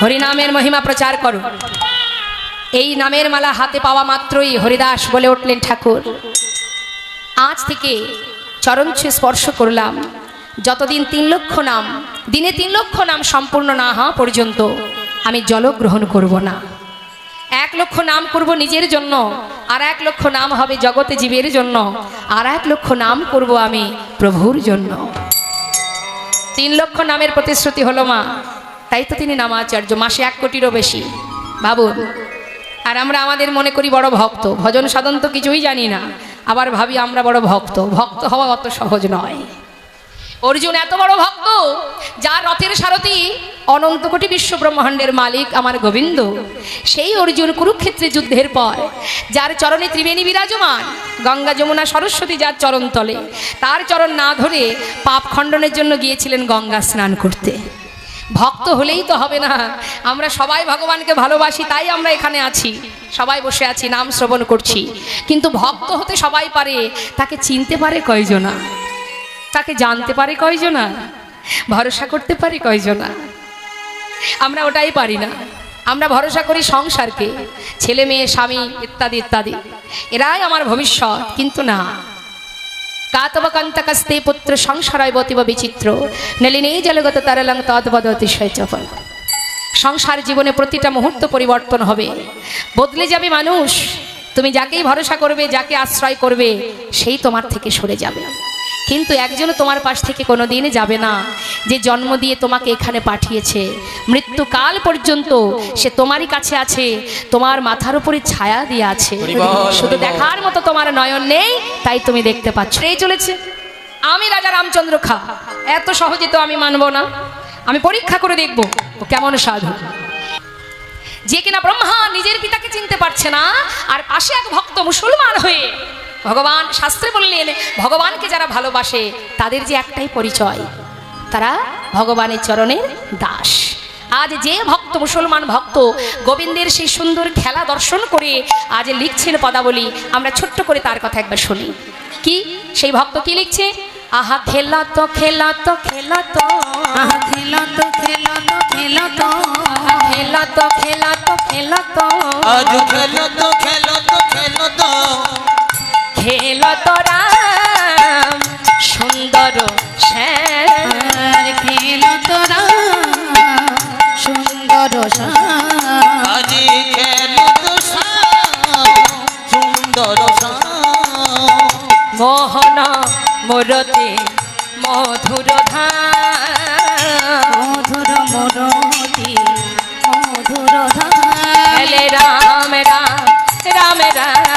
হরিনামের মহিমা প্রচার করো। এই নামের মালা হাতে পাওয়া মাত্রই হরিদাস বলে উঠলেন, ঠাকুর আজ থেকে চরণছু স্পর্শ করলাম, যতদিন 3 লক্ষ নাম, দিনে 3 লক্ষ নাম সম্পূর্ণ না হওয়া পর্যন্ত আমি জল গ্রহণ করব না। 1 লক্ষ নাম করব নিজের জন্য, আর 1 লক্ষ নাম হবে জগতে জীবের জন্য, আর 1 লক্ষ নাম করব আমি প্রভুর জন্য। 3 লক্ষ নামের প্রতিশ্রুতি হলো মা, তাই তো তিনি নামাচার্য, মাসে 1 কোটিরও বেশি ভাবুন। আর আমরা আমাদের মনে করি বড় ভক্ত, ভজন সাধন তো কিছুই জানি না, আবার ভাবি আমরা বড় ভক্ত। ভক্ত হওয়া অত সহজ নয়। অর্জুন এত বড় ভক্ত, যার রথের সারথি অনন্ত কোটি বিশ্ব ব্রহ্মাণ্ডের মালিক আমার গোবিন্দ। সেই অর্জুন কুরুক্ষেত্রে যুদ্ধের পর যার চরণে ত্রিবেণী বিরাজমান, গঙ্গা যমুনা সরস্বতী যার চরণ তলে, তার চরণ না ধরে পাপ খণ্ডনের জন্য গিয়েছিলেন গঙ্গা স্নান করতে। ভক্ত হলেই তো হবে না, আমরা সবাই ভগবানকে ভালোবাসি, তাই আমরা এখানে আছি, সবাই বসে আছি, নাম শ্রবণ করছি। কিন্তু ভক্ত হতে সবাই পারে, তাকে চিনতে পারে কয়জনা, তাকে জানতে পারে কয়জনা, ভরসা করতে পারে কয়জনা? আমরা ওটাই পারি না। আমরা ভরসা করি সংসারকে, ছেলে মেয়ে স্বামী ইত্যাদি ইত্যাদি, এরাই আমার ভবিষ্যৎ। কিন্তু না, কাতবকান্তকস্তে পুত্র সংসারায় বতিব বিচিত্র নলিনী জলগত তারলং তদ্বদ অতিশয় চপল। সংসার জীবনে প্রতিটা মুহূর্ত পরিবর্তন হবে, বদলে যাবে মানুষ। তুমি যাকেই ভরসা করবে, যাকে আশ্রয় করবে, সেই তোমার থেকে সরে যাবে। কিন্তু একজনও তোমার পাশ থেকে কোনো দিন যাবে না, যে জন্ম দিয়ে তোমাকে এখানে পাঠিয়েছে। মৃত্যুকাল পর্যন্ত সে তোমারই কাছে আছে, তোমার মাথার উপরে ছায়া দিয়ে আছে। শুধু দেখার মতো তোমার নয়ন নেই, তাই তুমি দেখতে পাচ্ছ। এই চলেছে আমি রাজা রামচন্দ্র খা, এত সহজে তো আমি মানব না। আমি পরীক্ষা করে দেখব ও কেমন সাধু, যে কিনা ব্রহ্মা নিজের পিতাকে চিনতে পারছে না, আর পাশে এক ভক্ত মুসলমান হয়ে ভগবান শাস্ত্রে বললেন, ভগবানকে যারা ভালোবাসে তাদের যে একটাই পরিচয়, তারা ভগবানের চরণের দাস। আজ যে ভক্ত, মুসলমান ভক্ত, গোবিন্দের সেই সুন্দর খেলা দর্শন করে আজ লিখছেন পদাবলী, আমরা ছোট্ট করে তার কথা একবার শুনি। কি সেই ভক্ত কি লিখছে? আহা খেলা তো খেলা তো খেলা তো, আহা খেলা তো খেলা তো খেলা তো, খেলা তো খেলা তো খেলা তো, আজ খেলা তো খেলা তো খেলা তো, খেল তো রাম সুন্দর শ্যাম, খেল তো রাম সুন্দর শ্যাম, আজি খেলা তো শ্যাম সুন্দর শ্যাম, মোহন মোরতে মধুর ধাম, মধুর মোরতি মধুর ধাম, খেলে রাম রাম রাম রাম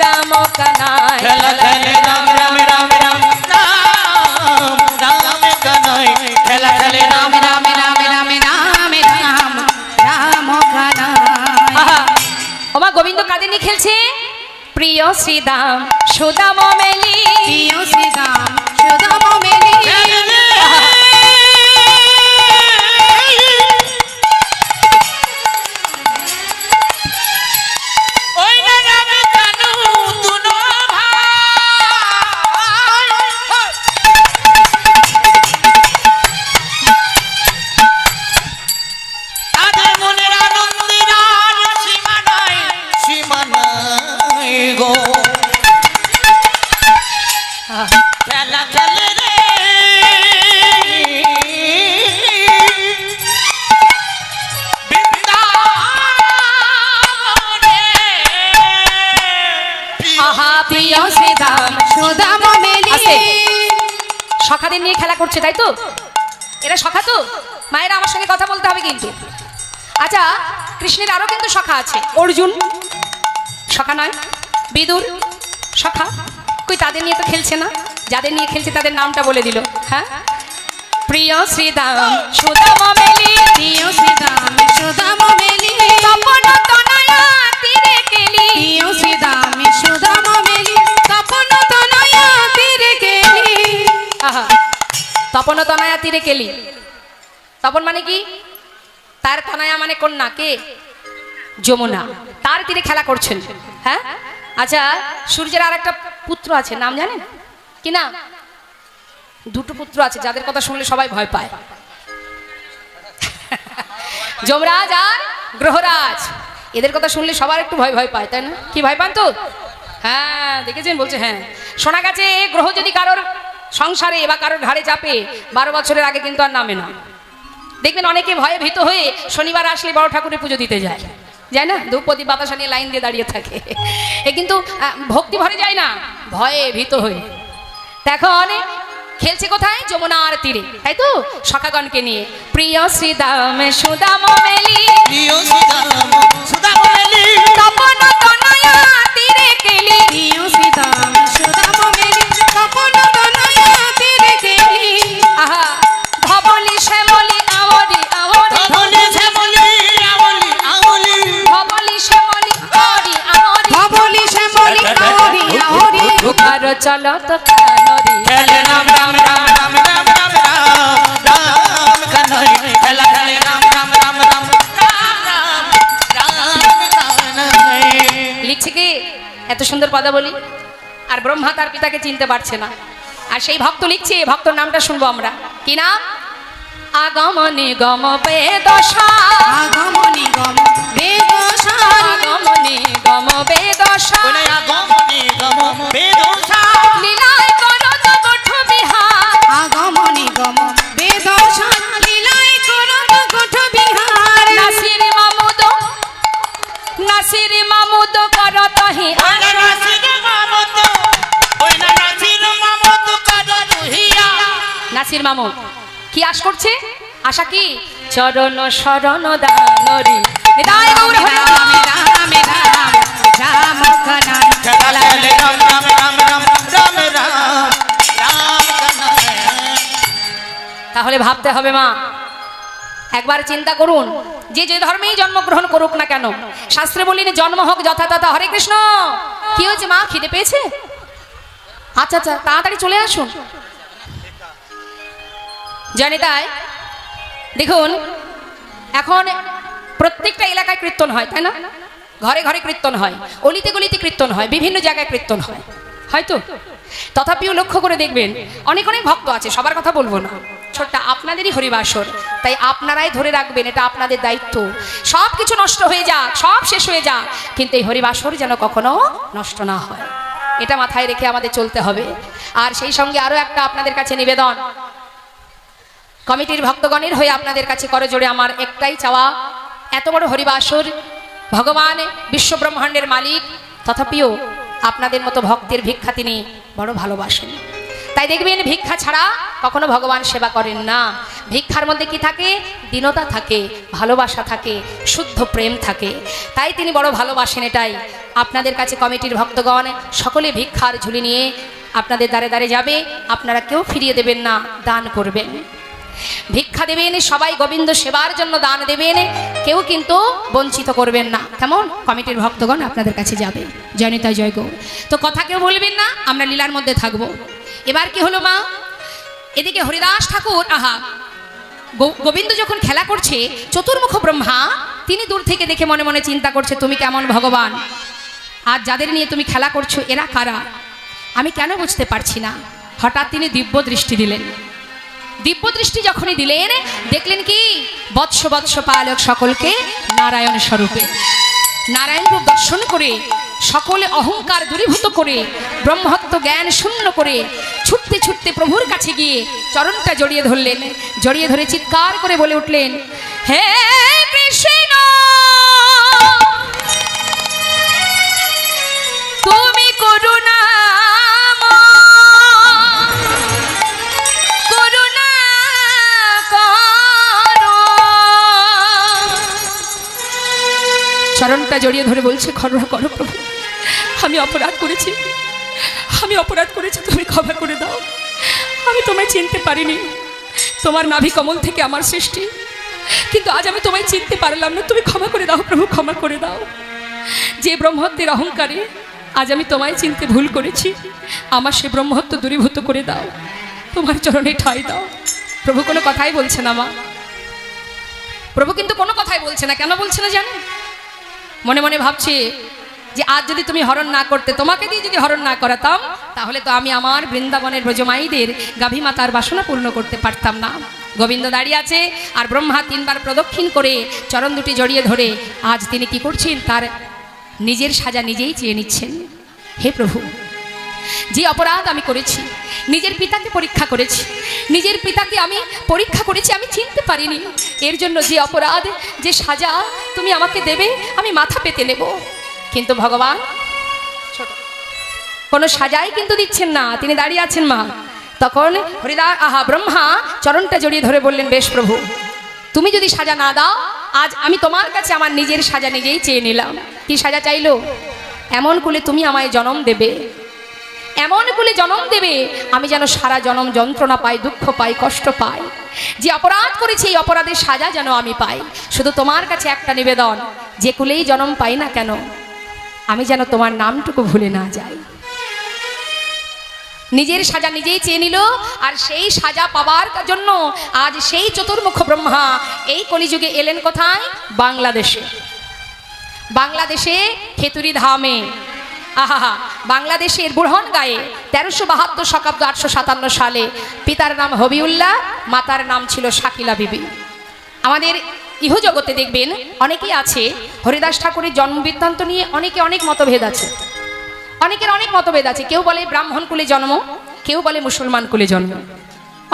রাম কানাই, খেলা খেলে রাম রাম রাম রাম রাম রাম কানাই, খেলা খেলে রাম রাম রাম রাম রাম রাম রাম কানাই। ওমা গোবিন্দ কাদের নিয়ে খেলছে? প্রিয় শ্রীদাম সুদাম মেলি, প্রিয় শ্রীদাম সুদাম মেলি, খেলা খেলে রে বৃন্দাবনে, আহা প্রিয় শ্রীদাম সুদাম মেলি। সখাদের নিয়ে খেলা করছে, তাই তো? এরা সখা তো? মায়েরা আমার সঙ্গে কথা বলতে হবে কিন্তু। আচ্ছা, কৃষ্ণের আরো কিন্তু সখা আছে। অর্জুন সখা নয়, বিদুর সখা, কই তাদের নিয়ে তো খেলছে না। যাদের নিয়ে খেলছে তাদের নামটা বলে দিল। হ্যাঁ, প্রিয় শ্রীদাম সুদাম মেলি, প্রিয় শ্রীদাম সুদাম মেলি, তপন তনয়া তীরে কেলি, প্রিয় শ্রীদাম সুদাম মেলি, তপন তনয়া তীরে কেলি। আহা, তপন তনয়া তীরে কেলি। তপন মানে কি? তার তনয়া মানে কন্যা, কে? যমুনা, তার তীরে খেলা করছেন। হ্যাঁ, আচ্ছা, সূর্যের আর একটা পুত্র আছে, নাম জানেন কি? না, 2টো পুত্র আছে যাদের কথা শুনলে সবাই ভয় পায়। যমরাজ আর গ্রহরাজ, এদের কথা শুনলে সবার একটু ভয় ভয় পায়, তাই না? কি ভয় পান তো? হ্যাঁ দেখেছেন, বলছে হ্যাঁ। শোনা গেছে এই গ্রহ যদি কারোর সংসারে বা কারোর ঘাড়ে চাপে 12 বছরের আগে কিন্তু আর নামে না। দেখবেন অনেকে ভয়ে ভীত হয়ে শনিবার আসলে বড় ঠাকুরের পুজো দিতে যায় না, ধূপপতি বাতাসা নিয়ে লাইন দিয়ে দাঁড়িয়ে থাকে। এ কিন্তু ভক্তি ভরে যায় না, ভয়ে ভীত হয়ে। দেখো অনেক খেলছে কোথায়? যমুনার তীরে, তাই তো? সখাগণকে নিয়ে প্রিয় শ্রীদাম সুদাম মেলি, প্রিয় সুদাম সুদাম মেলি, তপন তনয়া তীরে কেলি, প্রিয় শ্রীদাম সুদাম মেলি, তপন তনয়া তীরে কেলি। আহা ধবলি শ্যামলি আওরি আওরি, ধবলি শ্যামলি আওলি আওলি, ধবলি শ্যামলি আওরি আওরি, ধবলি শ্যামলি আহরি আহরি। আর চলত কানরি, খেলে রাম রাম রাম রাম রাম রাম রাম রাম কানাই, খেলা খেলে রাম রাম রাম রাম রাম রাম কানাই। লিখছে কি এত সুন্দর পদাবলী, আর ব্রহ্মা তার পিতাকে চিনতে পারছে না। আর সেই ভক্ত লিখছে, ভক্তর নামটা শুনবো আমরা। কি নাম? আগমনি গম বেদশা, আগমনি গম বেদশারি, আগমনি গম বেদশা, কোনে আগমনি গম বেদশা, লীলায় করত গোঠ বিহার, আগমনি গম বেদশা, লীলাই করত গোঠ বিহার। নাসির মামুদ করত হি ওই না নাসির মামুদ, ওই না নাসির মামুদ কাদা দুহিয়া। নাসির মামুদ কি আশ করছে? আশা কি? চরণ শরণ দানরি, নিতাই গৌর হরি রাম রাম রাম রাম কানাই। খেলা খেলে রাম রাম রাম রাম রাম রাম রাম কানাই। তাহলে ভাবতে হবে মা, একবার চিন্তা করুন, যে যে ধর্মেই জন্মগ্রহণ করুক না কেন, শাস্ত্রে বলিনি জন্ম হোক যথাতথা। হরে কৃষ্ণ। কি হয়েছে মা, খিদে পেয়েছে? আচ্ছা আচ্ছা তাড়াতাড়ি চলে আসুন। জানি তাই দেখুন, এখন প্রত্যেকটা এলাকায় কীর্তন হয়, তাই না? ঘরে ঘরে কীর্তন হয়, অলিতে গলিতে কীর্তন হয়, বিভিন্ন জায়গায় কীর্তন হয়, হয়তো। তথাপিও লক্ষ্য করে দেখবেন অনেক অনেক ভক্ত আছে, সবার কথা বলবো না, ছোট্ট আপনাদেরই হরিবাসর, তাই আপনারাই ধরে রাখবেন, এটা আপনাদের দায়িত্ব। সব কিছু নষ্ট হয়ে যাক, সব শেষ হয়ে যাক, কিন্তু এই হরিবাসর যেন কখনো নষ্ট না হয়, এটা মাথায় রেখে আমাদের চলতে হবে। আর সেই সঙ্গে আরো একটা আপনাদের কাছে নিবেদন, কমিটির ভক্তগণের হয়ে আপনাদের কাছে করজোড়ে আমার একটাই চাওয়া, এত বড় হরিবাসর, ভগবান বিশ্ব ব্রহ্মাণ্ডের মালিক, তথাপিও আপনাদের মতো ভক্তের ভিক্ষা তিনি বড় ভালোবাসেন। তাই দেখবেন ভিক্ষা ছাড়া কখনো ভগবান সেবা করেন না। ভিক্ষার মধ্যে কি থাকে? দীনতা থাকে, ভালোবাসা থাকে, শুদ্ধ প্রেম থাকে, তাই তিনি বড় ভালোবাসেন। এটাই আপনাদের কাছে কমিটির ভক্তগণ সকলে ভিক্ষার ঝুলি নিয়ে আপনাদের দ্বারে দ্বারে যাবে, আপনারা কেউ ফিরিয়ে দেবেন না, দান করবেন, ভিক্ষা দেবেন, সবাই গোবিন্দ সেবার জন্য দান দেবেন, কেউ কিন্তু বঞ্চিত করবেন না। কেমন? কমিটির ভক্তগণ আপনাদের কাছে যাবে। জয়নিতা জয় গো। তো কথা কেউ বলবেন না, আমরা লীলার মধ্যে থাকবো। এবার কি হলো মা, এদিকে হরিদাস ঠাকুর, আহা গোবিন্দ যখন খেলা করছে, চতুর্মুখ ব্রহ্মা তিনি দূর থেকে দেখে মনে মনে চিন্তা করছে, তুমি কেমন ভগবান, আর যাদের নিয়ে তুমি খেলা করছো এরা কারা, আমি কেন বুঝতে পারছি না। হঠাৎ তিনি দিব্য দৃষ্টি দিলেন। দিব্য দৃষ্টি যখনই দিলেন, দেখলেন কি বৎস বৎস পালক সকলকে নারায়ণ স্বরূপে, নারায়ণ রূপ দর্শন করে সকলে অহংকার দূরীভূত করে ব্রহ্মত্ব জ্ঞান শূন্য করে ছুটতে ছুটতে প্রভুর কাছে গিয়ে চরণটা জড়িয়ে ধরলেন। জড়িয়ে ধরে চিৎকার করে বলে উঠলেন, হে কৃষ্ণ তুমি করুণা চরণটা জড়িয়ে ধরে বলছে, করুণা করো প্রভু, আমি অপরাধ করেছি, আমি অপরাধ করেছি, তুমি ক্ষমা করে দাও, আমি তোমায় চিনতে পারিনি, তোমার নাভি কমল থেকে আমার সৃষ্টি, কিন্তু আজ আমি তোমায় চিনতে পারলাম না, তুমি ক্ষমা করে দাও প্রভু, ক্ষমা করে দাও। যে ব্রহ্মত্বের অহংকারে আজ আমি তোমায় চিনতে ভুল করেছি, আমার সে ব্রহ্মত্ব দূরীভূত করে দাও, তোমার চরণে ঠাঁই দাও। প্রভু কোনো কথাই বলছে না মা, প্রভু কিন্তু কোনো কথাই বলছে না। কেন বলছে না জানেন? মনে মনে ভাবছে যে আজ যদি তুমি হরণ না করতে, তোমাকে দিয়ে যদি হরণ না করাতাম, তাহলে তো আমি আমার বৃন্দাবনের ব্রজমাইদের গাভী মাতার বাসনা পূর্ণ করতে পারতাম না। গোবিন্দ দাঁড়িয়ে আছে আর ব্রহ্মা 3 বার প্রদক্ষিণ করে চরণ দুটি জড়িয়ে ধরে আজ তিনি কি করছেন, তার নিজের সাজা নিজেই চেয়ে নিচ্ছেন। হে প্রভু, যে অপরাধ আমি করেছি, নিজের পিতাকে পরীক্ষা করেছি, নিজের পিতাকে আমি পরীক্ষা করেছি, আমি চিনতে পারিনি, এর জন্য যে অপরাধ, যে সাজা তুমি আমাকে দেবে আমি মাথা পেতে নেব। কিন্তু ভগবান কোনো সাজাই কিন্তু দিচ্ছেন না, তিনি দাঁড়িয়ে আছেন মা। তখন ব্রহ্মা চরণটা জড়িয়ে ধরে বললেন, বেশ প্রভু, তুমি যদি সাজা না দাও, আজ আমি তোমার কাছে আমার নিজের সাজা নিজেই চেয়ে নিলাম। কি সাজা চাইলো? এমন কুলে তুমি আমায় জন্ম দেবে, এমন কুলে জন্ম দেবে আমি যেন সারা জন্ম যন্ত্রণা পাই, দুঃখ পাই, কষ্ট পাই। যে অপরাধ করেছি এই অপরাধের সাজা যেন আমি পাই। শুধু তোমার কাছে একটা নিবেদন, যে কুলেই জন্ম পাই না কেন আমি যেন তোমার নামটুকু ভুলে না যাই। নিজের সাজা নিজেই চেয়ে নিল। আর সেই সাজা পাবার জন্য আজ সেই চতুর্মুখ ব্রহ্মা এই কলিযুগে এলেন কোথায়? বাংলাদেশে। বাংলাদেশে খেতুরি ধামে, আহা, বাংলাদেশের বুড়হন গায়ে 1372 শকাব্দ 857 সালে পিতার নাম হবিউল্লাহ, মাতার নাম ছিল শাকিলা বিবি। আমাদের ইহজগতে দেখবেন অনেকেই আছে, হরিদাস ঠাকুরের জন্ম বৃত্তান্ত নিয়ে অনেকে অনেক মতভেদ আছে, অনেকের অনেক মতভেদ আছে। কেউ বলে ব্রাহ্মণ কুলে জন্ম, কেউ বলে মুসলমান কুলে জন্ম।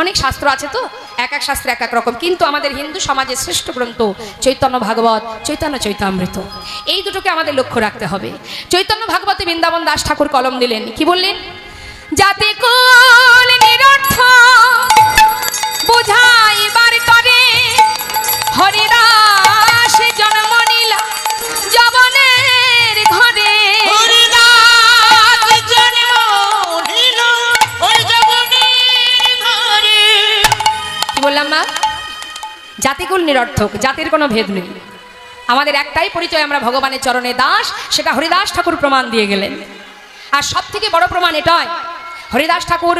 অনেক শাস্ত্র আছে তো, এক এক শাস্ত্রে এক এক রকম। কিন্তু আমাদের হিন্দু সমাজের শ্রেষ্ঠ গ্রন্থ চৈতন্য ভাগবত, চৈতন্য চৈতামৃত, এই দুটোকে আমাদের লক্ষ্য রাখতে হবে। চৈতন্য ভাগবতে বৃন্দাবন দাস ঠাকুর কলম দিলেন, কি বললেন? যাতে কুল নিরর্থ বুঝাইবার করে হরিদাস জন্ম নিল যবনের ঘরে। বললাম না, জাতিকুল নিরর্থক, জাতির কোনো ভেদ নেই, আমাদের একটাই পরিচয়, আমরা ভগবানের চরণে দাস। সেটা হরিদাস ঠাকুর প্রমাণ দিয়ে গেলেন। আর সব থেকে বড় প্রমাণ এটাই, হরিদাস ঠাকুর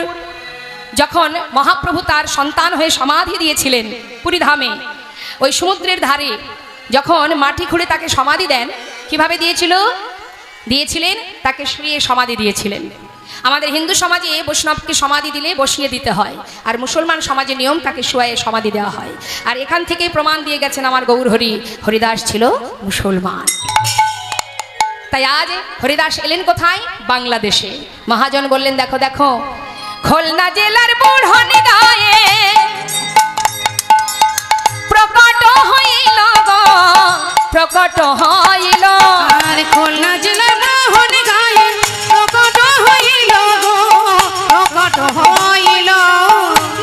যখন মহাপ্রভু তার সন্তান হয়ে সমাধি দিয়েছিলেন পুরীধামে, ওই সমুদ্রের ধারে যখন মাটি খুঁড়ে তাকে সমাধি দেন, কিভাবে দিয়েছিলেন? তাকে শুয়ে সমাধি দিয়েছিলেন। আমাদের হিন্দু সমাজে বৈষ্ণবকে সমাধি দিলে বসিয়ে দিতে হয়, আর মুসলমান সমাজে নিয়ম তাকে শুয়ে সমাধি দেওয়া হয়। আর এখান থেকেই প্রমাণ দিয়ে গেছেন আমার গৌরহরি, হরিদাস ছিল মুসলমান। তাই আজ হরিদাস এলেন কোথায়? বাংলাদেশে। মহাজন বললেন, দেখো দেখো, খুলনা জেলার বুড়হন গায়ে প্রকট হইল গো, প্রকট হইল। আর খুলনা জেলার বুড়হন গায়ে প্রকট হইল গো, প্রকট হইল।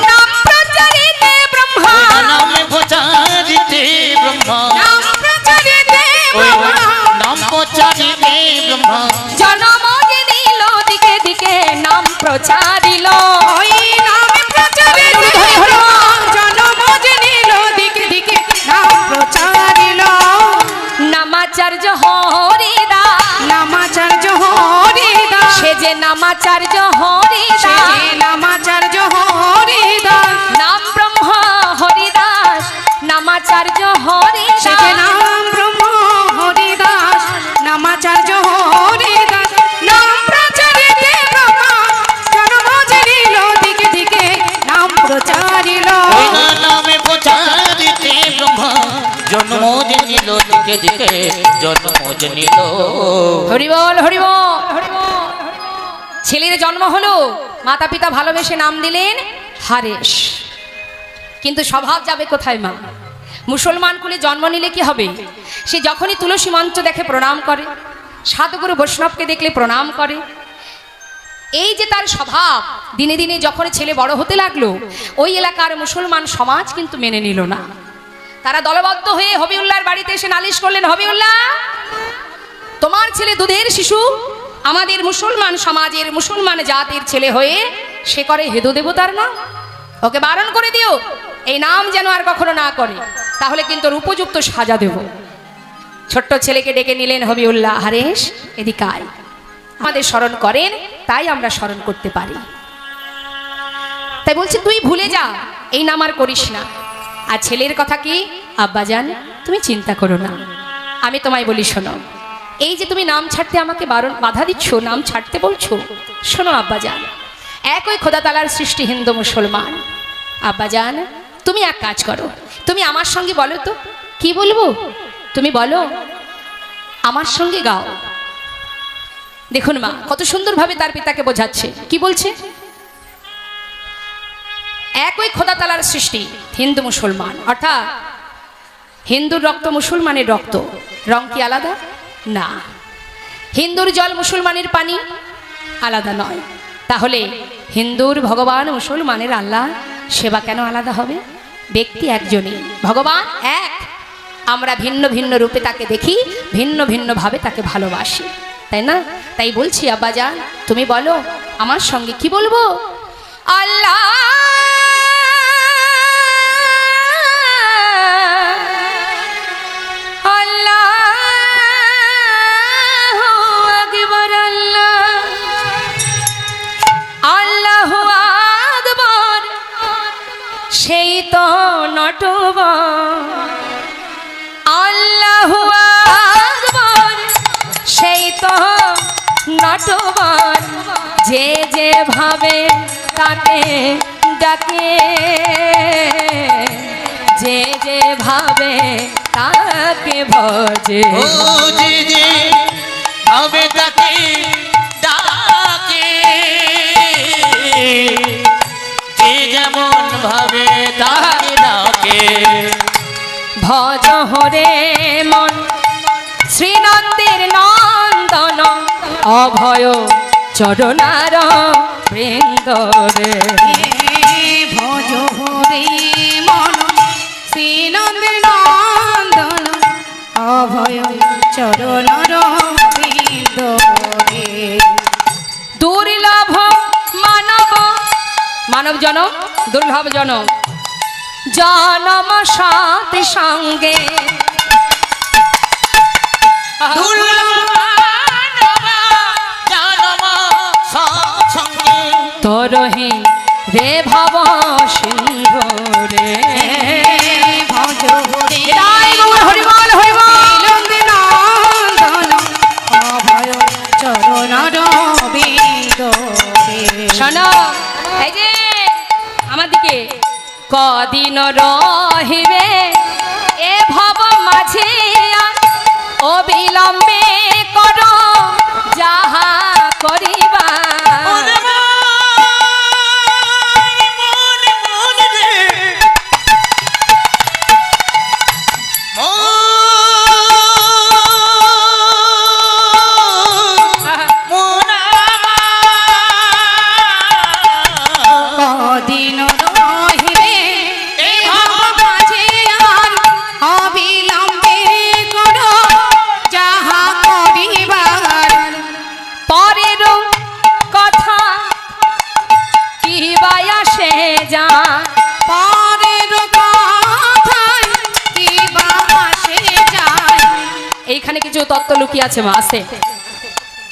নাম প্রচারিতে ব্রহ্মা, নাম প্রচারিতে ব্রহ্মা, নাম প্রচারিতে ব্রহ্মা, নাম প্রচারিতে ব্রহ্মা, জনম দিল দিকে দিকে নাম প্রচারিল। ওই নাম প্রচারিতে ব্রহ্মা, জনম দিল দিকে দিকে নাম প্রচারিল। নামাচার্য হরিদাস, নামাচার্য হরিদাস, সে যে নামাচার্য হরিদাস, সে যে নামাচার্য হরিদাস, নাম ব্রহ্ম হরিদাস, নামাচার্য হরিদাস, সে যে নাম ব্রহ্ম হরিদাস, নামাচার্য হরিদাস। নাম প্রচারিতে ব্রহ্মা, জন্ম দিল দিকে দিকে নাম প্রচারিল। ওই নামে প্রচারিতে ব্রহ্মা, জন্ম নিল দিকে দিকে, জন্ম নিল। হরিবল হরিবল হরিবল। ছেলের জন্ম হলো, মাতা পিতা ভালোবেসে নাম দিলেন হারেশ। কিন্তু স্বভাব যাবে কোথায় মা? মুসলমান কুলে জন্ম নিলে কি হবে? সে যখনই তুলসী মঞ্চ দেখে প্রণাম করে, সাধুগুরু বৈষ্ণবকে দেখলে প্রণাম করে। এই যে তার স্বভাব, দিনে দিনে যখন ছেলে বড় হতে লাগলো, ওই এলাকার মুসলমান সমাজ কিন্তু মেনে নিল না। তারা দলবদ্ধ হয়ে হবিউল্লাহর বাড়িতে এসে নালিশ করলেন, হবিউল্লাহ, তোমার ছেলে দুধের শিশু, আমাদের মুসলমান সমাজের মুসলমান জাতির ছেলে হয়ে সে করে হিন্দু দেবতার নাম, ওকে বারণ করে দিও, এই নাম যেন আর কখনো না করে, তাহলে কিন্তু উপযুক্ত সাজা দেব। ছোট্ট ছেলেকে ডেকে নিলেন হবিউল্লাহ, হারেশ এদিকে আয়, আমাদের স্মরণ করেন তাই আমরা স্মরণ করতে পারি। তাই বলছে তুই ভুলে যা, এই নাম আর করিস না। আর ছেলের কথা কি? আব্বাজান তুমি চিন্তা করো না, আমি তোমায় বলি শোনো, এই যে তুমি নাম ছাড়তে আমাকে বাধা দিচ্ছ, নাম ছাড়তে বলছো, শোনো আব্বাজান, একই খোদা তাআলার সৃষ্টি হিন্দু মুসলমান। আব্বাজান তুমি এক কাজ করো, তুমি আমার সঙ্গে বলো তো। কি বলবো? তুমি বলো, আমার সঙ্গে গাও। দেখুন মা কত সুন্দরভাবে তার পিতাকে বোঝাচ্ছে। কি বলছে? একই খোদা তালার সৃষ্টি, হিন্দু মুসলমান, অর্থাৎ হিন্দুর রক্ত মুসলমানের রক্ত, রং কি আলাদা? না। হিন্দুর জল মুসলমানের পানি আলাদা নয়। তাহলে হিন্দুর ভগবান, মুসলমানের আল্লাহ, সেবা কেন আলাদা হবে? ব্যক্তি একজনই, ভগবান এক। আমরা ভিন্ন ভিন্ন রূপে তাকে দেখি, ভিন্ন ভিন্ন ভাবে তাকে ভালোবাসি, তাই না? তাই বলছি আব্বাজান, তুমি বলো আমার সঙ্গে। কি বলবো? আল্লাহ সেই তো নটবর, আল্লাহু আকবার সেই তো নটবর, যে যেভাবে তাকে ডাকে, যে যেভাবে তাকে ভজে, ও যে যে ভাবে তাকে ডাকে, যে যেমন ভাবে তাকে ডাকে। ভজ হরে মন শ্রীনন্দের নন্দন, অভয় চরণার বৃন্দরে। ভজ হরে মন শ্রীনন্দের নন্দন, অভয় চরণর বৃন্দরে। দুর্লভ মানব, মানব জনম দুর্লভ জনম, জনম সাথী সঙ্গে তরহে রে ভব সিন্ধু রে। ভজ হরে হরিবল হরিবল। নন্দন, অভয় চরণর বৃন্দরে। শোনো, এই যে আমার দিকে, কদিন রহিবে এ ভব মাঝে, অবিলম্বে করো যাহা করিবা। কদিন রহিবে এ ভব মাঝে, আর অবিলম্বে করো যাহা করিবার। পরের কথা কি বায়াসে যা, পরের কথায় কি বা আসে যায়। এইখানে কিছু তত্ত্ব লুকিয়ে আছে মা, আছে।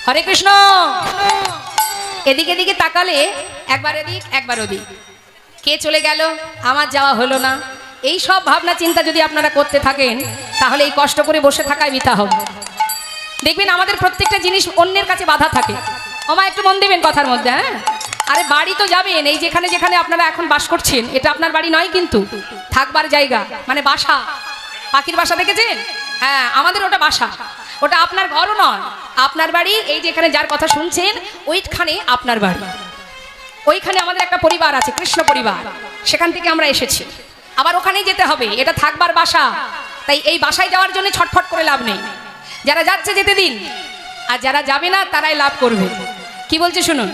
হরে কৃষ্ণ। এদিকে এদিকে তাকালে একবার এদিক একবার ওদিক, কে চলে গেল, আমার যাওয়া হলো না, এই সব ভাবনা চিন্তা যদি আপনারা করতে থাকেন, তাহলে এই কষ্ট করে বসে থাকায় বৃথা হবে। দেখবেন আমাদের প্রত্যেকটা জিনিস অন্যের কাছে বাধা থাকে। ওমা একটু মন দেবেন কথার মধ্যে, হ্যাঁ? আরে বাড়ি তো যাবেন, এই যেখানে যেখানে আপনারা এখন বাস করছেন, এটা আপনার বাড়ি নয় কিন্তু, থাকবার জায়গা, মানে বাসা। পাখির বাসা দেখেছেন? হ্যাঁ, আমাদের ওটা বাসা, ওটা আপনার ঘরও নয়, আপনার বাড়ি। এই যেখানে যার কথা শুনছেন, ওইখানে আপনার বাড়ি। ওইখানে আমাদের একটা পরিবার আছে, কৃষ্ণ পরিবার, সেখান থেকে আমরা এসেছি। আবার ওখানেই যেতে হবে, এটা থাকবার বাসা। তাই এই বাসায় যাওয়ার জন্য ছটফট করে লাভ নেই। যারা যাচ্ছে যেতে দিন, আর যারা যাবে না তারাই লাভ করবে। কি বলছে শুনুন,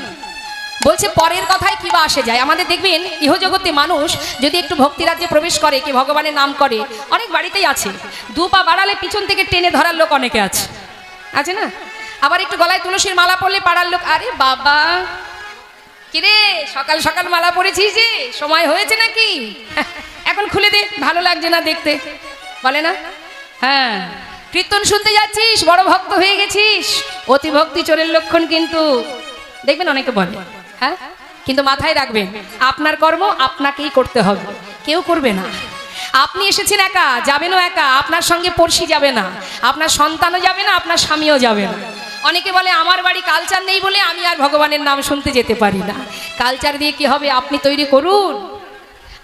বলছে পরের কথায় কি বা আসে যায়। আমাদের দেখবেন ইহজগতে মানুষ যদি একটু ভক্তি রাজ্যে প্রবেশ করে, কি ভগবানের নাম করে, অনেক বাড়িতেই আছে, দু পা বাড়ালে পিছন থেকে টেনে ধরার লোক অনেকে আছে, আছে না? আবার একটু গলায় তুলসীর মালা পরলে পাড়ার লোক, আরে বাবা কিরে সকাল সকাল মালা পরেছিস যে, সময় হয়েছে নাকি, এখন খুলে দে, ভালো লাগছে না দেখতে, বলে না? হ্যাঁ, কীর্তন শুনতে যাচ্ছিস, বড় ভক্ত হয়ে গেছিস, অতি ভক্তি চোরের লক্ষণ কিন্তু, দেখবেন অনেকে বলে। হ্যাঁ, কিন্তু মাথায় রাখবেন, আপনার কর্ম আপনাকেই করতে হবে, কেউ করবে না। আপনি এসেছেন একা, যাবেনও একা, আপনার সঙ্গে পড়শি যাবে না, আপনার সন্তানও যাবে না, আপনার স্বামীও যাবে না। অনেকে বলে আমার বাড়ি কালচার নেই বলে আমি আর ভগবানের নাম শুনতে যেতে পারি না। কালচার দিয়ে কি হবে? আপনি তৈরি করুন।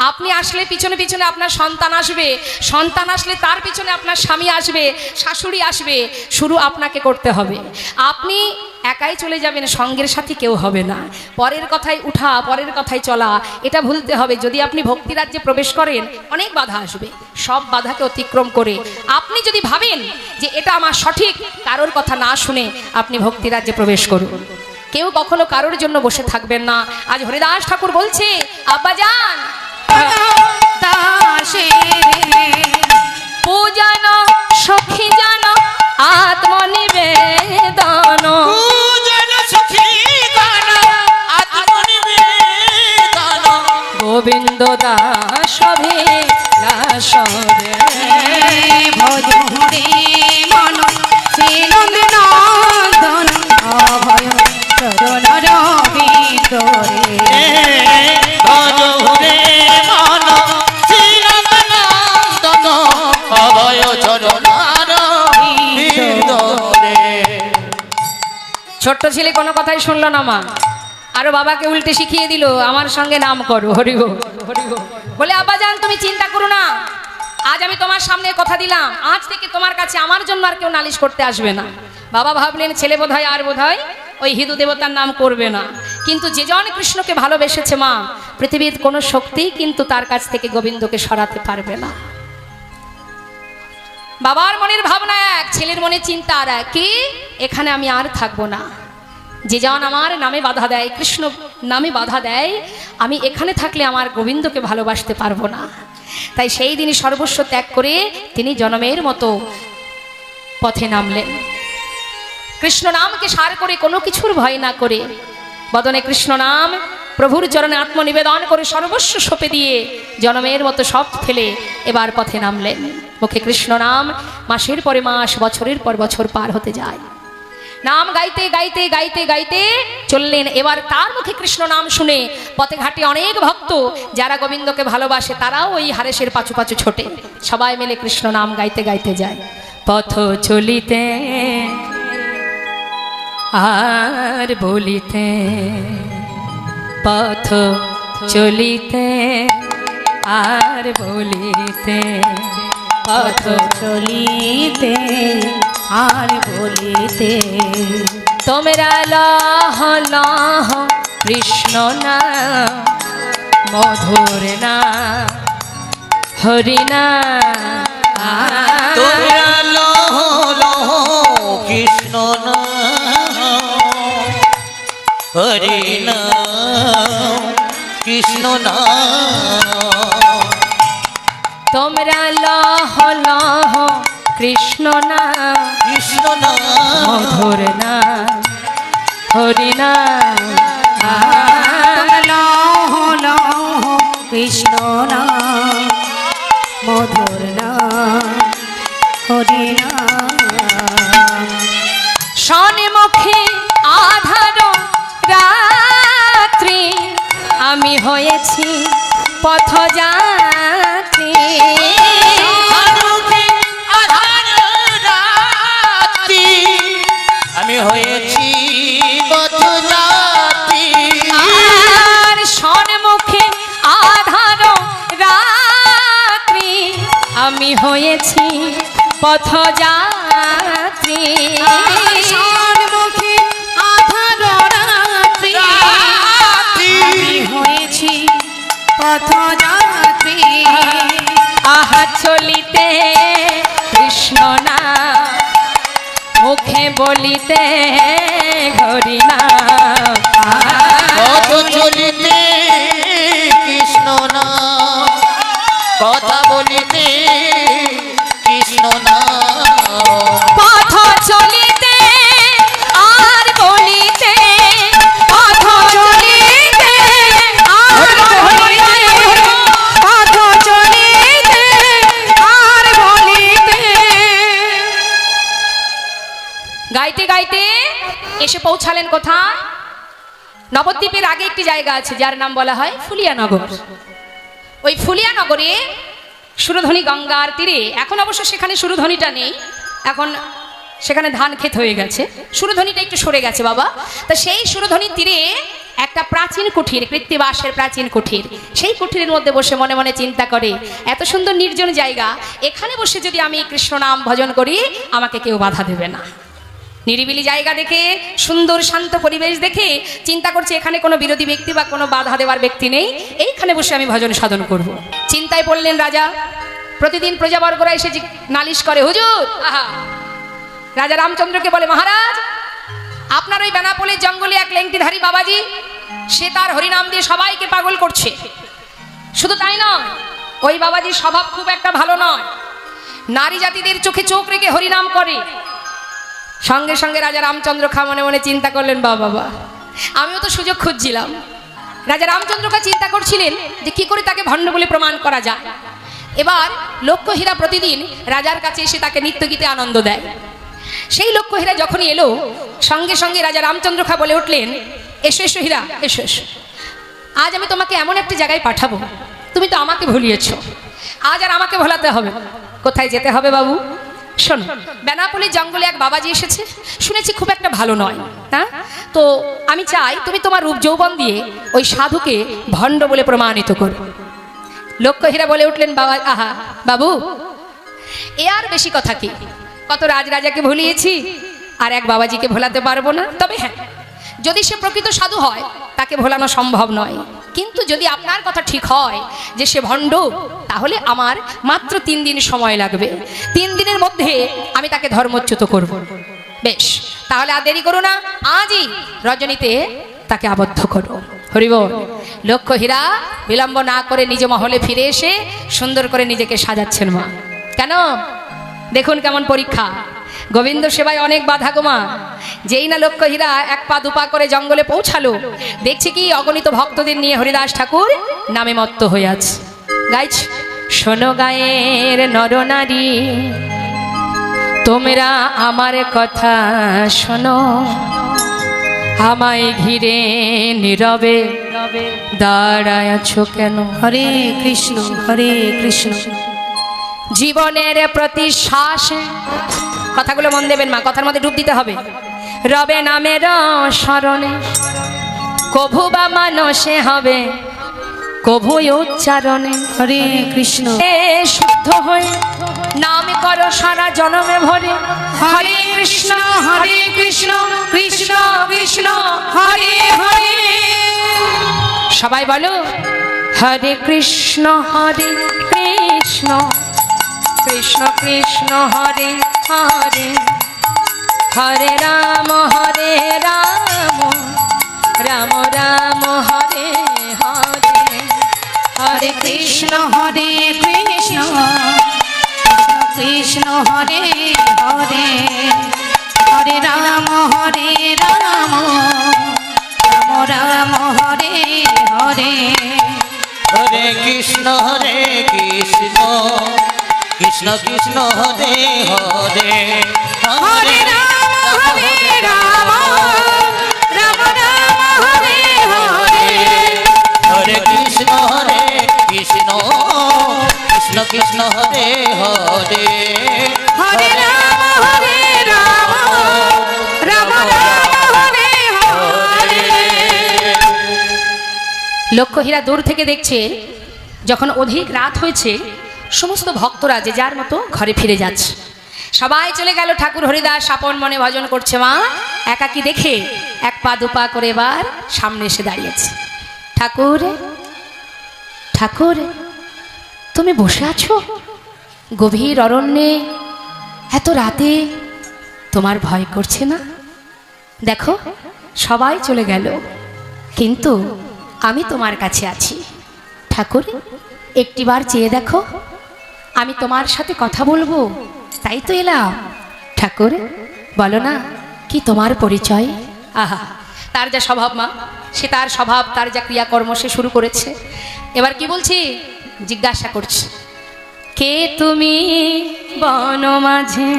আপনি আসলে পিছনে পিছনে আপনার সন্তান আসবে, সন্তান আসলে তার পিছনে আপনার স্বামী আসবে, শাশুড়ি আসবে, শুরু আপনাকে করতে হবে। আপনি একাই চলে যাবেন, সঙ্গের সাথে কেউ হবে না। পরের কথায় উঠা, পরের কথায় চলা, এটা ভুলতে হবে। যদি আপনি ভক্তি রাজ্যে প্রবেশ করেন, অনেক বাধা আসবে, সব বাধাকে অতিক্রম করে আপনি যদি ভাবেন যে এটা আমার সঠিক, কারোর কথা না শুনে আপনি ভক্তি রাজ্যে প্রবেশ করুন। কেউ কখনো কারোর জন্য বসে থাকবেন না। আজ হরিদাস ঠাকুর বলছে, আব্বাজান পূজন সখী জন আত্মনিবেদন, পূজন সখী গান আত্মনিবেদন, গোবিন্দ দাস অভিলাষ রে। ভজরে মন শ্রীনন্দ নন্দন অভয় চরণ রবিন্দ রে। ভজরে মন শ্রীনন্দন অভয় চরণ রবিন্দ রে। ছোট্ট ছেলে কোনো কথাই শুনলো না মা, আরো বাবাকে উল্টে শিখিয়ে দিল, আমার সঙ্গে নাম করো হরিগো হরিগো। বলে আব্বাজান তুমি চিন্তা করো না, আজ আমি তোমার সামনে কথা দিলাম, আজ থেকে তোমার কাছে আমার জন্য আর কেউ নালিশ করতে আসবে না। বাবা ভাবলেন ছেলে বোধহয় আর বোধহয় ওই হিন্দু দেবতার নাম করবে না, কিন্তু যে জন কৃষ্ণকে ভালোবেসেছে মা, পৃথিবীর কোনো শক্তি কিন্তু তার কাছ থেকে গোবিন্দকে সরাতে পারবে না। বাবার মনের ভাবনা এক, ছেলের মনে চিন্তা আর এক, কি এখানে আমি আর থাকবো না। যে জন আমার নামে বাধা দেয়, কৃষ্ণ নামে বাধা দেয়, আমি এখানে থাকলে আমার গোবিন্দকে ভালোবাসতে পারবো না। তাই সেই দিনই সর্বস্ব ত্যাগ করে তিনি জনমের মতো পথে নামলেন। কৃষ্ণ নামকে সার করে, কোনো কিছুর ভয় না করে, বদনে কৃষ্ণ নাম, প্রভুর চরণে আত্মনিবেদন করে সর্বস্ব সঁপে দিয়ে জনমের মতো সব ফেলে এবার পথে নামলেন। মুখে কৃষ্ণ নাম, মাসের পরে মাস, বছরের পর বছর পার হতে যায়। নাম গাইতে গাইতে গাইতে গাইতে চললেন। এবার তার মুখে কৃষ্ণ নাম শুনে পথে ঘাটে অনেক ভক্ত যারা গোবিন্দকে ভালোবাসে, তারাও ওই হারেসের পাছু পাছু ছোটে, সবাই মিলে কৃষ্ণ নাম গাইতে গাইতে যায়। পথ চলিতে আর বলিতে, পথ চলিতে আর বলিতে, পথ চলিতে আর বলিতে, তোমরা লহ লহ কৃষ্ণ না, মধুর না হরি না। তোমরা লহ লহ কৃষ্ণ নাম, হরি নাম কৃষ্ণ নাম। তোমরা লহ লহ কৃষ্ণ না, কৃষ্ণ নাম মধুর না হরি না। লহ লহ কৃষ্ণ নাম, মধুর নাম হরি নাম। সন্মুখে আধার রাত্রি, আমি হয়েছি পথযাত্রী। সম্মুখে আধার রাত্রি, আমি হয়েছি পথযাত্রী। আর সন্মুখে আধার রাত্রি, আমি হয়েছি পথযাত্রী। সম্মুখে আধার রাত্রি, আমি হয়েছি পথযাত্রী। আহা চলিতে কৃষ্ণ না, মুখে বলিতে হরি না। পথ চলিতে কৃষ্ণ নাম, কথা বলিতে কৃষ্ণ নাম। পথ চলিতে আর বলিতে, পথ চলিতে আর বলিতে, পথ চলিতে আর বলিতে। গাইতে গাইতে এসে পৌঁছালেন কোথায়? নবদ্বীপের আগে একটি জায়গা আছে যার নাম বলা হয় ফুলিয়ানগর। ওই ফুলিয়ানগরে সুরধ্বনি গঙ্গার তীরে, এখন অবশ্য সেখানে সুরধ্বনিটা নেই, এখন সেখানে ধান ক্ষেত হয়ে গেছে, সুরধ্বনিটা একটু সরে গেছে বাবা। তা সেই সুরধ্বনির তীরে একটা প্রাচীন কুঠির, কৃত্তিবাসের প্রাচীন কুঠির, সেই কুঠিরের মধ্যে বসে মনে মনে চিন্তা করে, এত সুন্দর নির্জন জায়গা, এখানে বসে যদি আমি কৃষ্ণ নাম ভজন করি আমাকে কেউ বাধা দেবে না। নিরিবিলি জায়গা দেখে, সুন্দর শান্ত পরিবেশ দেখে চিন্তা করছে এখানে কোনো বিরোধী ব্যক্তি বা কোনো বাধা দেওয়ার ব্যক্তি নেই, এইখানে বসে আমি ভজন সাধন করব। চিন্তায় পড়লেন রাজা। প্রতিদিন প্রজাবর্গরা এসে নালিশ করে, হুজুর আহা। রাজা রামচন্দ্রকে বলে, মহারাজ আপনার ওই বেনাপোলের জঙ্গলে এক লেংটিধারী বাবাজি, সে তার হরিনাম দিয়ে সবাইকে পাগল করছে। শুধু তাই নয়, ওই বাবাজির স্বভাব খুব একটা ভালো নয়, নারী জাতিদের চোখে চোখ রেখে হরিনাম করে। সঙ্গে সঙ্গে রাজা রামচন্দ্র খা মনে মনে চিন্তা করলেন, বাবা আমিও তো সুযোগ খুঁজছিলাম। রাজা রামচন্দ্র খা চিন্তা করছিলেন যে কি করে তাকে ভণ্ড বলে প্রমাণ করা যায়। এবার লক্ষ্যহীরা প্রতিদিন রাজার কাছে এসে তাকে নৃত্যগীতে আনন্দ দেয়। সেই লক্ষ্যহীরা যখনই এলো, সঙ্গে সঙ্গে রাজা রামচন্দ্র খা বলে উঠলেন, এসো এসো হীরা, এসো এসো, আজ আমি তোমাকে এমন একটা জায়গায় পাঠাবো, তুমি তো আমাকে ভুলিয়েছ, আজ আর আমাকে ভোলাতে হবে। কোথায় যেতে হবে বাবু? শোনো, বেনাপোলের জঙ্গলে এক বাবাজি এসেছে, শুনেছি খুব একটা ভালো নয়। হ্যাঁ, তো আমি চাই তুমি তোমার রূপ যৌবন দিয়ে ওই সাধুকে ভণ্ড বলে প্রমাণিত করো। লক্ষ্যহীরা বলে উঠলেন, বাবা আহা বাবু, এ আর বেশি কথা কি, কত রাজরাজাকে ভুলিয়েছি, আর এক বাবাজিকে ভোলাতে পারবো না। তবে হ্যাঁ, যদি সে প্রকৃত সাধু হয় তাকে ভোলানো সম্ভব নয়, কিন্তু যদি আপনার কথা ঠিক হয় যে সে ভণ্ড, তাহলে আমার মাত্র 3 দিন সময় লাগবে। 3 দিনের মধ্যে আমি তাকে ধর্মচ্যুত করব। বেশ, তাহলে আর দেরি করো না, আজই রজনীতে তাকে আবদ্ধ করো। হরিবল। লক্ষ্যহীরা বিলম্ব না করে নিজ মহলে ফিরে এসে সুন্দর করে নিজেকে সাজাচ্ছেন। মা কেন, দেখুন কেমন পরীক্ষা। গোবিন্দ সেবায় অনেক বাধা গোমা। যেই না লক্ষ্যহীরা 1 পা 2 পা করে জঙ্গলে পৌঁছালো, দেখছি কি অগণিত ভক্তদের নিয়ে হরিদাস ঠাকুর নামে মত্ত হয়ে আছে। গাইছে, শোনো গায়ের নরনারী, তোমরা আমার কথা শোনো, আমায় ঘিরে নীরবে দাঁড়ায় আছো কেন? হরে কৃষ্ণ হরে কৃষ্ণ। জীবনের প্রতি শ্বাসে, কথাগুলো মন দেবেন মা, কথার মধ্যে ডুব দিতে হবে। রবে নামের স্মরণে কভু বা মানসে হবে, কভু উচ্চারণে। হরে কৃষ্ণ। এ শুদ্ধ হয়ে নাম করো সারা জনমে ভরে। হরে কৃষ্ণ হরে কৃষ্ণ কৃষ্ণ কৃষ্ণ হরে হরে। সবাই বলো, হরে কৃষ্ণ কৃষ্ণ কৃষ্ণ হরে হরে, হরে রাম রাম রাম হরে হরে। হরে কৃষ্ণ হরে কৃষ্ণ কৃষ্ণ হরে হরে, হরে রাম রাম রাম হরে হরে। হরে কৃষ্ণ কৃষ্ণ কৃষ্ণ হরে হরে, হরে রাম রাম রাম হরে হরে। হরে কৃষ্ণ কৃষ্ণ কৃষ্ণ হরে হরে, হরে রাম রাম রাম হরে হরে। লক্ষ্যহীরা দূর থেকে দেখছে, যখন অধিক রাত হয়েছে, সমস্ত ভক্তরা যে যার মতো ঘরে ফিরে যাচ্ছে। সবাই চলে গেল, ঠাকুর হরিদাস আপন মনে ভজন করছে। মা একাকী দেখে 1 পা 2 পা করে এবার সামনে এসে দাঁড়িয়েছে। ঠাকুর ঠাকুর, তুমি বসে আছো গভীর অরণ্যে, এত রাতে, তোমার ভয় করছে না? দেখো সবাই চলে গেল, কিন্তু আমি তোমার কাছে আছি। ঠাকুর একটিবার চেয়ে দেখো, আমি তোমার সাথে কথা বলবো, তাই তো এলাম। ঠাকুর বলো না, কি তোমার পরিচয়? আহা, তার যা স্বভাব মা, সে তার স্বভাব, তার যা ক্রিয়াকর্ম সে শুরু করেছে। এবার কি বলছি, জিজ্ঞাসা করছে, কে তুমি বন মাঝে?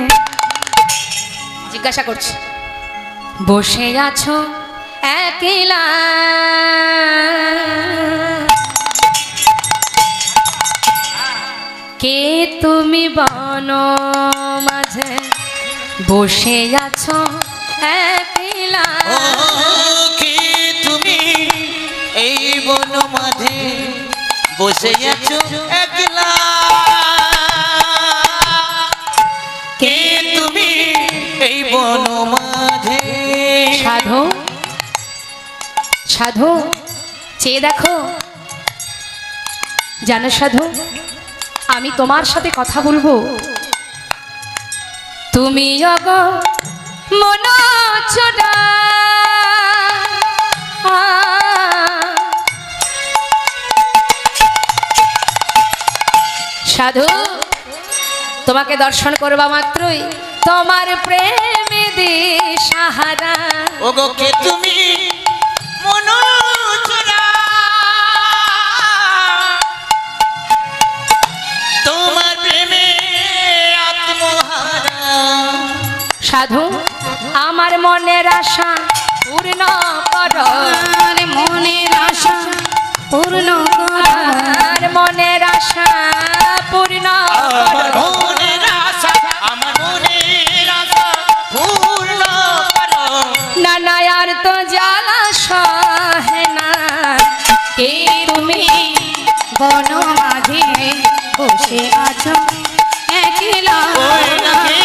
জিজ্ঞাসা করছে, বসে আছো একলা, কে তুমি বন মাঝে বসে আছো একলা ও কি তুমি এই বন মাঝে বসে আছো একলা, কে তুমি এই বন মাঝে। সাধু সাধু চেয়ে দেখো, জানো সাধু আমি তোমার সাথে কথা বলবো, তুমি অগ মনোচরা সাধু তোমাকে দর্শন করবা মাত্রই তোমার প্রেমে দিশাহারা। ওগো কে তুমি মনোচরা, তোমার প্রেমে আত্মহারা। সাধু আমার মনের আশা পূর্ণ করো, আমার মনের আশা পূর্ণ করো, আমার মনের আশা পূর্ণ আমার করো। মনের আশা, আমার মনের আশা পূর্ণ করো। নানা আর তো জ্বালা সহে না, কে তুমি বন মাঝে বসে আছো একলা, ওই নাকি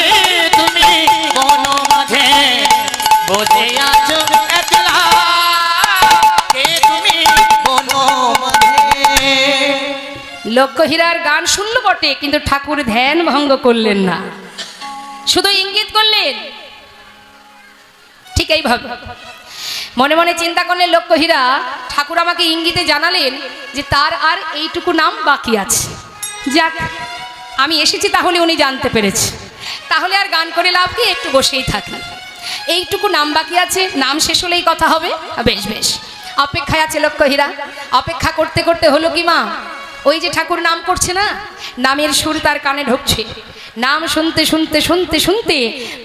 তুমি বন মাঝে বসে আছো একলা, কে তুমি বন মাঝে। লক্ষ্যহীরার গান শুনল বটে, কিন্তু ঠাকুর ধ্যান ভঙ্গ করলেন না, শুধু ইঙ্গিত করলেন। ঠিক এইভাবে মনে মনে চিন্তা করলেন লক্ষ্যহীরা, ঠাকুর আমাকে ইঙ্গিতে জানালেন যে তার আর এইটুকু নাম বাকি আছে, যাক আমি এসেছি তাহলে উনি জানতে পেরেছে, তাহলে আর গান করে লাভ কি, একটু বসেই থাকি, এইটুকু নাম বাকি আছে, নাম শেষ হলেই কথা হবে। বেশ বেশ অপেক্ষায় আছে লক্ষ্যহীরা। অপেক্ষা করতে করতে হলো কি মা, ওই যে ঠাকুর নাম করছে না, নামের সুর তার কানে ঢুকছে, নাম শুনতে শুনতে শুনতে শুনতে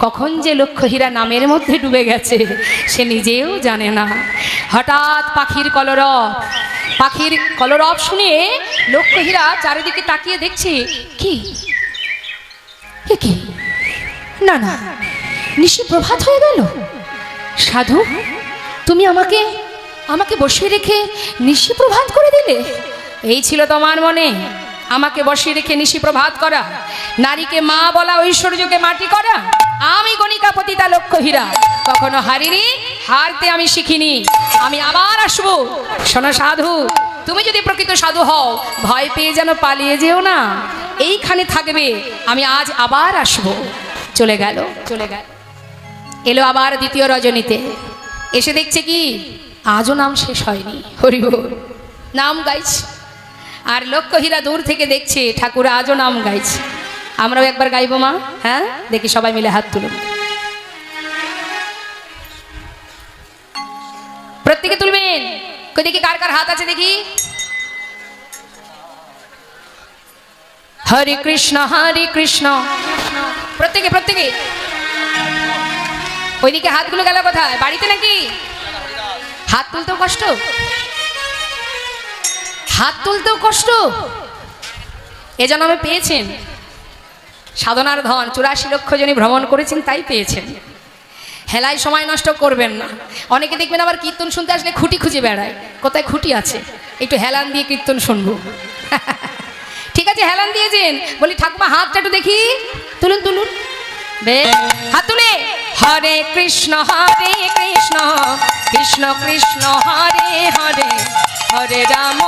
কখন যে লক্ষ্যহীরা নামের মধ্যে ডুবে গেছে সে নিজেও জানে না। হঠাৎ পাখির কলরব শুনে লক্ষ্যহীরা চারিদিকে তাকিয়ে দেখছে, কি এ কি, না না নিশি প্রভাত হয়ে গেল। সাধু তুমি আমাকে আমাকে বসিয়ে রেখে নিশি প্রভাত করে দিলে, এই ছিল তোমার মনে আমাকে বসিয়ে রেখে নিশি প্রভাত করা, নারীকে মা বলা, ঐশ্বর্যকে মাটি করা। আমি গণিকা পতিতা লক্ষ্যহীরা কখনো হারিনি, হারতে আমি শিখিনি, আমি আবার আসবো। শোনো সাধু, তুমি যদি প্রকৃত সাধু হও ভয় পেয়ে যেন পালিয়ে যেও না, এইখানে থাকবে, আমি আজ আবার আসবো। চলে গেল। এলো আবার দ্বিতীয় রজনীতে, এসে দেখছে কি আজও নাম শেষ হয়নি, হরি বল, নাম গাইছে। আর লক্ষ্যহীরা দূর থেকে দেখছে ঠাকুর আজও নাম গাইছে। আমরাও একবার গাইবো মা, হ্যাঁ দেখি সবাই মিলে হাত তুলুন, প্রত্যেকে তুলবেন। দেখি কার কার হাত আছে দেখি। হরে কৃষ্ণ প্রত্যেকে প্রত্যেকে। ওইদিকে হাতগুলো গেল কোথায়, বাড়িতে নাকি? হাত তুলতেও কষ্ট, হাত তুলতেও কষ্ট, এ জন্মে পেয়েছেন সাধনার ধন, 84 লক্ষ জনই ভ্রমণ করেছেন তাই পেয়েছেন। হেলায় সময় নষ্ট করবেন না। অনেকে দেখবেন আবার কীর্তন শুনতে আসলে খুঁটি খুঁজে বেড়ায়, কোথায় খুঁটি আছে, একটু হেলান দিয়ে কীর্তন শুনবো। ঠিক আছে হেলান দিয়েছেন, বলি ঠাকুমা হাতটা একটু দেখি, তুলুন তুলুন, হাত তুলে। হরে কৃষ্ণ কৃষ্ণ কৃষ্ণ হরে হরে, হরে রাম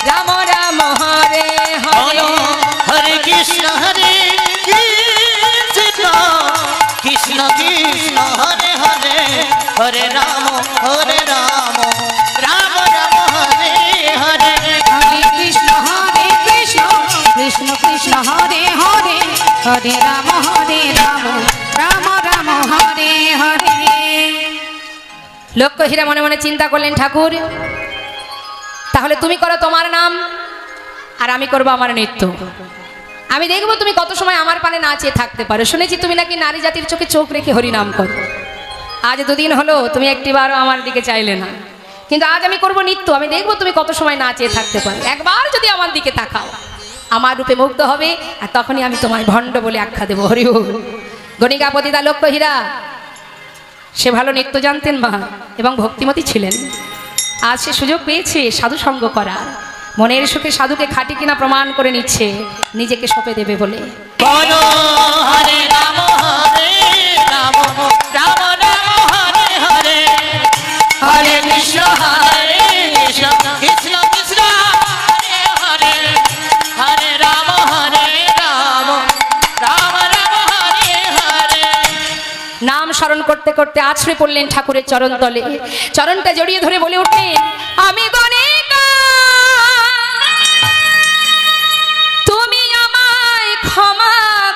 রাম রাম হরে হরে। হরে কৃষ্ণ কৃষ্ণ কৃষ্ণ কৃষ্ণ হরে হরে, হরে রাম রাম রাম হরে হরে। হরে কৃষ্ণ কৃষ্ণ কৃষ্ণ হরে হরে, হরে রাম রাম রাম হরে হরে। লক্ষ্যহীরা মনে মনে চিন্তা করলেন, ঠাকুর তাহলে তুমি করো তোমার নাম আর আমি করবো আমার নৃত্য, আমি দেখবো তুমি কত সময় আমার পানে নাচিয়ে থাকতে পারো। শুনেছি তুমি নাকি নারী জাতির চোখে চোখ রেখে হরিনাম করো, আজ 2 দিন হলো তুমি একটিবারও আমার দিকে চাইলে না, কিন্তু আজ আমি করবো নৃত্য, আমি দেখবো তুমি কত সময় নাচিয়ে থাকতে পারো, একবার যদি আমার দিকে তাকাও। আমার রূপে মুগ্ধ হবে, আর তখনই আমি তোমায় ভণ্ড বলে আখ্যা দেবো। হরি বল। গণিকা পতিতা লক্ষ্য হীরা, সে ভালো নৃত্য জানতেন মা, এবং ভক্তিমতী ছিলেন। আজ সে সুযোগ পেয়েছে সাধু সঙ্গ করার, মনের সুখে সাধুকে খাঁটি কিনা প্রমাণ করে নিচ্ছে, নিজেকে সঁপে দেবে বলে। বলো হরে রাম রাম রাম হরে হরে, হরে কৃষ্ণ হরে কৃষ্ণ কৃষ্ণ কৃষ্ণ হরে হরে, হরে রাম রাম রাম হরে হরে। নাম স্মরণ করতে করতে আছড়ে পড়লেন ঠাকুরের চরণ তলে, চরণটা জড়িয়ে ধরে বলে উঠলেন, আমি গণিকা, তুমি আমায় ক্ষমা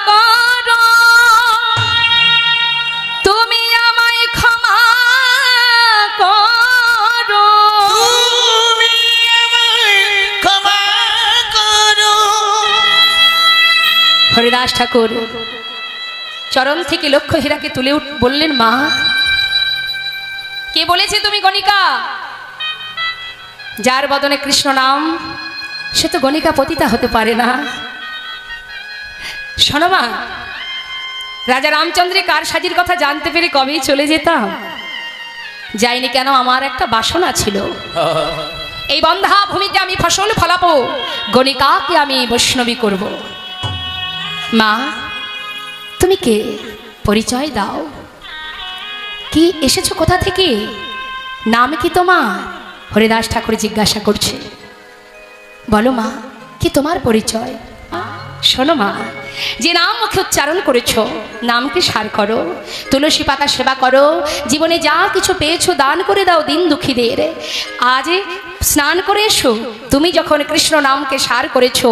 করো, তুমি আমায় ক্ষমা করো, তুমি আমায় ক্ষমা করো। হরিদাস ঠাকুর চরণ থেকে লক্ষ্য হীরাকে তুলে বললেন, মা, কে বলেছে তুমি গণিকা? যার বদনে কৃষ্ণ নাম, সে তো গণিকা পতিতা হতে পারে না। শোনো মা, রাজা রামচন্দ্রের কার সাজির কথা জানতে পেরে কবেই চলে যেতাম। যাইনি কেন, আমার একটা বাসনা ছিল, এই বন্ধা ভূমিতে আমি ফসল ফলাবো, গণিকাকে আমি বৈষ্ণবী করব। মা, তুমি কে? পরিচয় দাও। কি এসেছো কোথা থেকে? নাম কি তোমার? হরিদাস ঠাকুর জিজ্ঞাসা করছে। বলো মা, কি তোমার পরিচয়? শোনো মা, যে নাম মুখে উচ্চারণ করেছো, নামকে সার করো, তুলসী পাতা সেবা করো, জীবনে যা কিছু পেয়েছো দান করে দাও দিন দুঃখীদের। আজ স্নান করে এসো, তুমি যখন কৃষ্ণ নামকে সার করেছো,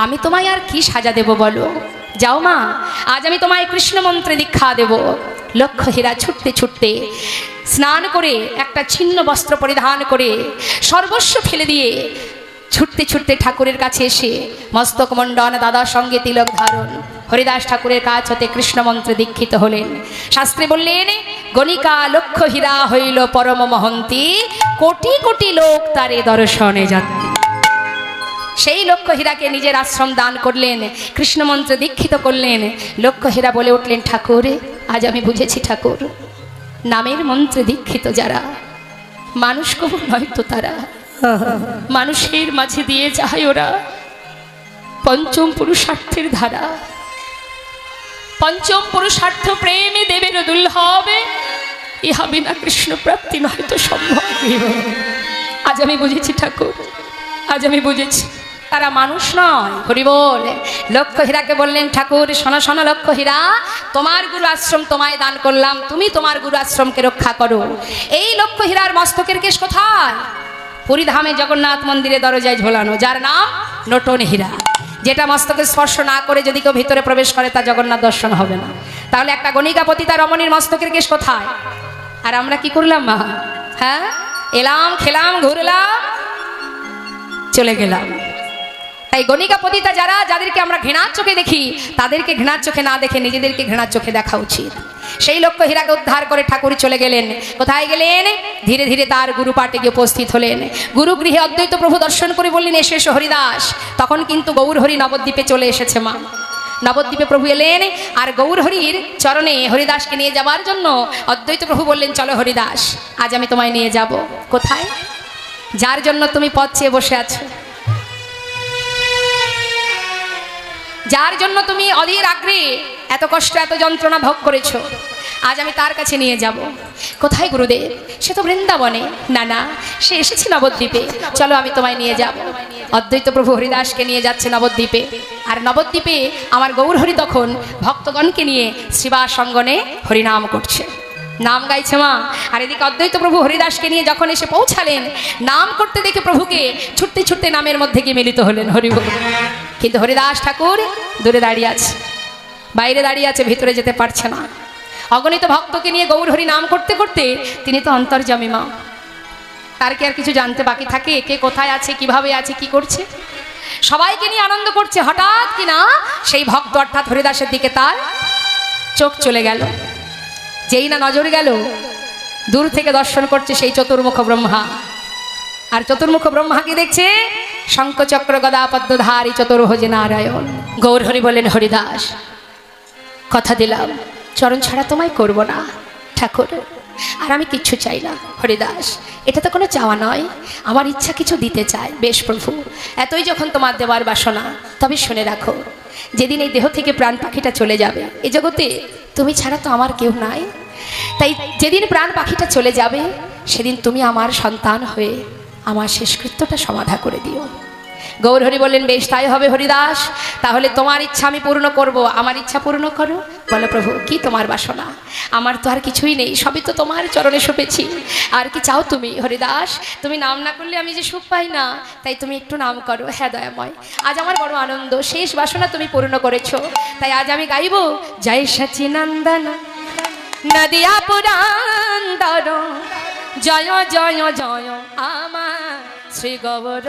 আমি তোমায় আর কি সাজা দেব বলো? যাও মা, আজ আমি তোমায় কৃষ্ণ মন্ত্রে দীক্ষা দেব। লক্ষ্য হীরা ছুটতে ছুটতে স্নান করে একটা ছিন্ন বস্ত্র পরিধান করে সর্বস্ব ফেলে দিয়ে ছুটতে ছুটতে ঠাকুরের কাছে এসে মস্তক মণ্ডন, দাদার সঙ্গে তিলক ধারণ, হরিদাস ঠাকুরের কাছ হতে কৃষ্ণ মন্ত্রে দীক্ষিত হলেন। শাস্ত্রে বললেন, গণিকা লক্ষ্য হীরা হইল পরম মহন্তি, কোটি কোটি লোক তারে দর্শনে যাত্রী। সেই লক্ষ্য হীরাকে নিজের আশ্রম দান করলেন, কৃষ্ণ মন্ত্রে দীক্ষিত করলেন। লক্ষ্য হীরা বলে উঠলেন, ঠাকুর, আজ আমি বুঝেছি ঠাকুর, নামের মন্ত্রে দীক্ষিত যারা, মানুষ কবু নয়তো তারা, মানুষের মাঝে দিয়ে যায় ওরা পঞ্চম পুরুষার্থের ধারা। পঞ্চম পুরুষার্থ প্রেমে দেবের দুর্লভ, ইহা বিনা কৃষ্ণ প্রাপ্তি নয়তো সম্ভব। আজ আমি বুঝেছি ঠাকুর, আজ আমি বুঝেছি তারা মানুষ নয়। হরি বল। লক্ষ্য হীরাকে বললেন, ঠাকুর শোনো শোনো লক্ষ্য হীরা, তোমার গুরু আশ্রম তোমায় দান করলাম, তুমি তোমার গুরু আশ্রমকে রক্ষা করো। এই লক্ষ্য হীরার মস্তকের কেশ কোথায়? পুরীধামে জগন্নাথ মন্দিরে দরজায় ঝোলানো, যার নাম নটন হীরা, যেটা মস্তকে স্পর্শ না করে যদি কেউ ভিতরে প্রবেশ করে তা জগন্নাথ দর্শন হবে না। তাহলে একটা গণিকা পতিতা রমণীর মস্তকের কেশ কোথায়? আর আমরা কি করলাম মা? হ্যাঁ, এলাম, খেলাম, ঘুরলাম, চলে গেলাম। তাই গণিকা পতিতা যারা, যাদেরকে আমরা ঘৃণার চোখে দেখি, তাদেরকে ঘৃণার চোখে না দেখে নিজেদেরকে ঘৃণার চোখে দেখা উচিত। সেই লক্ষ্য হীরাকে উদ্ধার করে ঠাকুর চলে গেলেন। কোথায় গেলেন? ধীরে ধীরে তার গুরু পাটে গিয়ে উপস্থিত হলেন। গুরু গৃহে অদ্বৈত প্রভু দর্শন করে বললেন, এসে এসো হরিদাস। তখন কিন্তু গৌরহরি নবদ্বীপে চলে এসেছে মা। নবদ্বীপে প্রভু এলেন, আর গৌরহরির চরণে হরিদাসকে নিয়ে যাবার জন্য অদ্বৈত প্রভু বললেন, চলো হরিদাস, আজ আমি তোমায় নিয়ে যাব। কোথায়? যার জন্য তুমি পথ চেয়ে বসে আছো, যার জন্য তুমি অধীর আগ্রহে এত কষ্ট এত যন্ত্রণা ভোগ করেছো, আজ আমি তার কাছে নিয়ে যাব। কোথায় গুরুদেব? সে তো বৃন্দাবনে। না না, সে এসেছে নবদ্বীপে, চলো আমি তোমায় নিয়ে যাব। অদ্বৈত প্রভু হরিদাসকে নিয়ে যাচ্ছে নবদ্বীপে। আর নবদ্বীপে আমার গৌরহরি তখন ভক্তগণকে নিয়ে শ্রীবাস অঙ্গনে হরিনাম করছে, নাম গাইছে মা। আর এদিকে অদ্বৈত প্রভু হরিদাসকে নিয়ে যখন এসে পৌঁছালেন, নাম করতে দেখে প্রভুকে ছুটতে ছুটতে নামের মধ্যে গিয়ে মিলিত হলেন। হরিবল। কিন্তু হরিদাস ঠাকুর দূরে দাঁড়িয়ে আছে, বাইরে দাঁড়িয়ে আছে, ভিতরে যেতে পারছে না। অগণিত ভক্তকে নিয়ে গৌরহরি নাম করতে করতে তিনি তো অন্তর্যামী মা, তার কি আর কিছু জানতে বাকি থাকে? কে কোথায় আছে, কিভাবে আছে, কি করছে? সবাইকে নিয়ে আনন্দ করছে। হঠাৎ কিনা সেই ভক্ত অর্থাৎ হরিদাসের দিকে তার চোখ চলে গেল। যেই না নজর গেল, দূর থেকে দর্শন করছে সেই চতুর্মুখ ব্রহ্মা। আর চতুর্মুখ ব্রহ্মা কি দেখছে? শঙ্খচক্র গদা পদ্মধারী চতুর্ভুজ নারায়ণ। গৌর হরি বলেন, হরিদাস কথা দিলাম চরণ ছাড়া তোমায় করব না ঠাকুর, আর আমি কিচ্ছু চাই না। হরিদাস এটা তো কোনো চাওয়া নয়, আমার ইচ্ছা কিছু দিতে চায়। বেশ প্রভু, এতই যখন তোমার দেওয়ার বাসনা, তবে শুনে রাখো, যেদিন এই দেহ থেকে প্রাণ পাখিটা চলে যাবে, এ জগতে তুমি ছাড়া তো আমার কেউ নাই, তাই যেদিন প্রাণ পাখিটা চলে যাবে সেদিন তুমি আমার সন্তান হয়ে আমার শেষকৃত্যটা সমাধা করে দিও। গৌর হরি বললেন, বেশ তাই হবে হরিদাস, তাহলে তোমার ইচ্ছা আমি পূর্ণ করব। আমার ইচ্ছা পূর্ণ করো। বলো প্রভু, কি তোমার বাসনা? আমার তো আর কিছুই নেই, সবই তো তোমার চরণে সঁপেছি। আর কি চাও তুমি? হরিদাস তুমি নাম না করলে আমি যে সুখ পাই না, তাই তুমি একটু নাম করো। হ্যাঁ দয়াময়, আজ আমার বড় আনন্দ, শেষ বাসনা তুমি পূর্ণ করেছো, তাই আজ আমি গাইব জয় সচিনন্দন নদিয়া পুরান্দর, জয় জয় জয় আমার শ্রী গৌর।